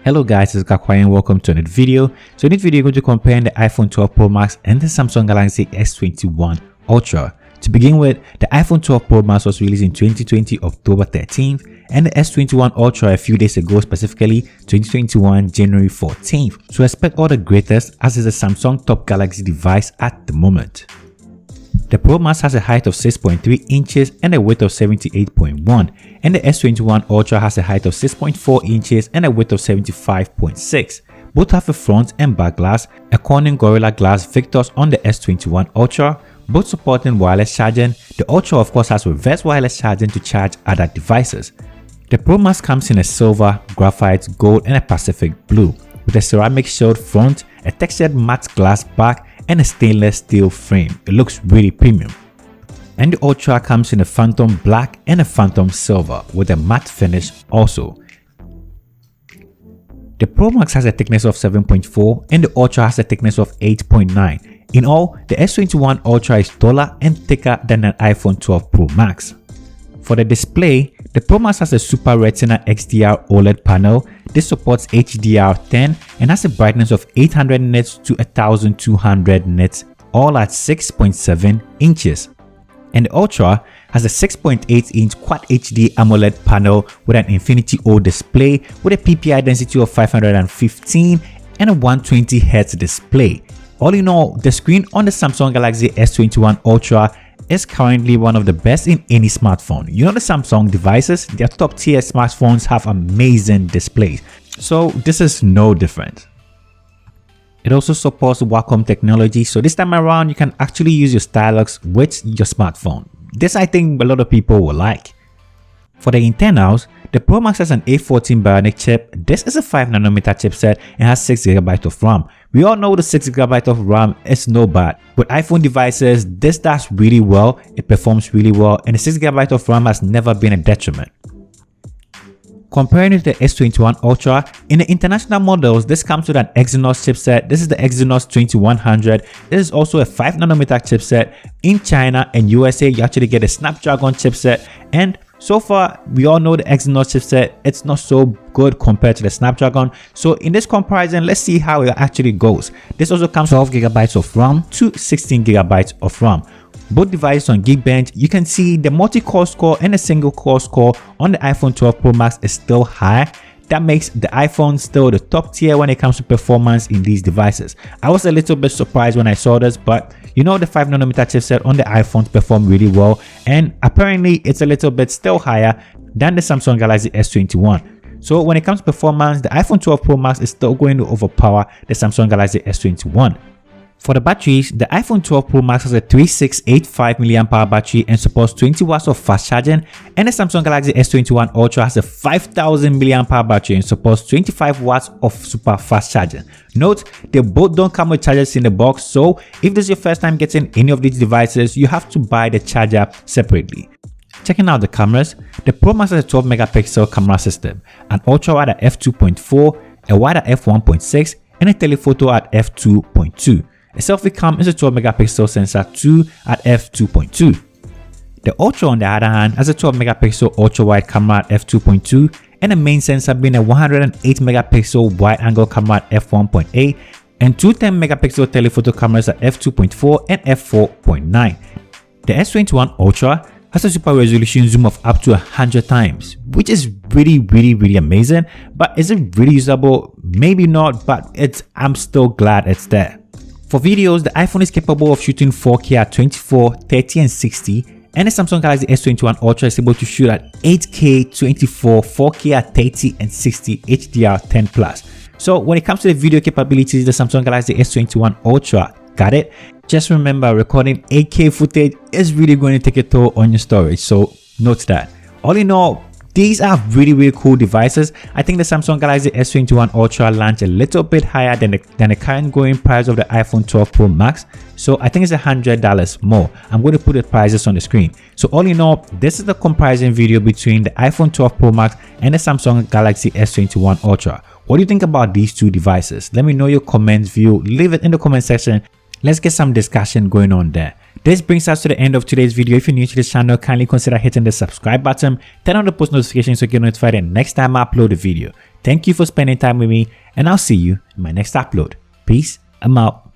Hello guys, it's Rickaquaog and welcome to another video. So in this video, we're going to compare the iPhone 12 Pro Max and the Samsung Galaxy S21 Ultra. To begin with, the iPhone 12 Pro Max was released in 2020 October 13th and the S21 Ultra a few days ago, specifically 2021 January 14th. So expect all the greatest as is a Samsung top Galaxy device at the moment. The Pro Max has a height of 6.3 inches and a width of 78.1, and the S21 Ultra has a height of 6.4 inches and a width of 75.6. Both have a front and back glass, a Corning Gorilla Glass Victus on the S21 Ultra, both supporting wireless charging. The Ultra of course has reverse wireless charging to charge other devices. The Pro Max comes in a silver, graphite, gold and a Pacific blue, with a ceramic shield front, a textured matte glass back, and a stainless steel frame. It looks really premium. And the Ultra comes in a phantom black and a phantom silver with a matte finish also. The Pro Max has a thickness of 7.4 and the Ultra has a thickness of 8.9. In all, the S21 Ultra is taller and thicker than an iPhone 12 Pro Max. For the display, the Pro Max has a Super Retina XDR OLED panel. This supports HDR10 and has a brightness of 800 nits to 1200 nits, all at 6.7 inches. And the Ultra has a 6.8-inch Quad HD AMOLED panel with an Infinity O display with a PPI density of 515 and a 120Hz display. All in all, the screen on the Samsung Galaxy S21 Ultra is currently one of the best in any smartphone. You know, the Samsung devices, their top tier smartphones have amazing displays, so this is no different. It also supports Wacom technology, so this time around you can actually use your stylus with your smartphone. This I think a lot of people will like. For the internals, the Pro Max has an A14 Bionic chip. This is a 5nm chipset and has 6GB of RAM. We all know the 6GB of RAM is no bad. With iPhone devices, this does really well, it performs really well, and the 6GB of RAM has never been a detriment. Comparing it to the S21 Ultra, in the international models, this comes with an Exynos chipset. This is the Exynos 2100. This is also a 5nm chipset. In China and USA, you actually get a Snapdragon chipset, and so far, we all know the Exynos chipset, it's not so good compared to the Snapdragon. So in this comparison, let's see how it actually goes. This also comes with 12GB of RAM to 16GB of RAM. Both devices on Geekbench, you can see the multi-core score and the single core score on the iPhone 12 Pro Max is still high. That makes the iPhone still the top tier when it comes to performance in these devices. I was a little bit surprised when I saw this, but you know, the 5nm chipset on the iPhones perform really well, and apparently it's a little bit still higher than the Samsung Galaxy S21. So when it comes to performance, the iPhone 12 Pro Max is still going to overpower the Samsung Galaxy S21. For the batteries, the iPhone 12 Pro Max has a 3685 mAh battery and supports 20 watts of fast charging, and the Samsung Galaxy S21 Ultra has a 5000 mAh battery and supports 25 watts of super fast charging. Note, they both don't come with chargers in the box, so if this is your first time getting any of these devices, you have to buy the charger separately. Checking out the cameras, the Pro Max has a 12 megapixel camera system, an ultra wide at f2.4, a wide at f1.6, and a telephoto at f2.2. A selfie cam is a 12 megapixel sensor 2 at f2.2. The Ultra on the other hand has a 12 megapixel ultra wide camera at f2.2 and a main sensor being a 108 megapixel wide angle camera at f1.8 and two 10 megapixel telephoto cameras at f2.4 and f4.9. The S21 Ultra has a super resolution zoom of up to 100 times, which is really amazing. But is it really usable? Maybe not, but I'm still glad it's there. For videos, the iPhone is capable of shooting 4K at 24, 30 and 60, and the Samsung Galaxy S21 Ultra is able to shoot at 8K, 24, 4K at 30 and 60 HDR10+. So when it comes to the video capabilities, the Samsung Galaxy S21 Ultra got it. Just remember, recording 8K footage is really going to take a toll on your storage, so note that. All in all, these are really cool devices. I think the Samsung Galaxy S21 Ultra launched a little bit higher than the current going price of the iPhone 12 Pro Max. So I think it's $100 more. I'm going to put the prices on the screen. So all in all, this is the comparison video between the iPhone 12 Pro Max and the Samsung Galaxy S21 Ultra. What do you think about these two devices? Let me know your comments, view, leave it in the comment section. Let's get some discussion going on there. This brings us to the end of today's video. If you're new to this channel, kindly consider hitting the subscribe button, turn on the post notifications so you get notified the next time I upload a video. Thank you for spending time with me, and I'll see you in my next upload. Peace, I'm out.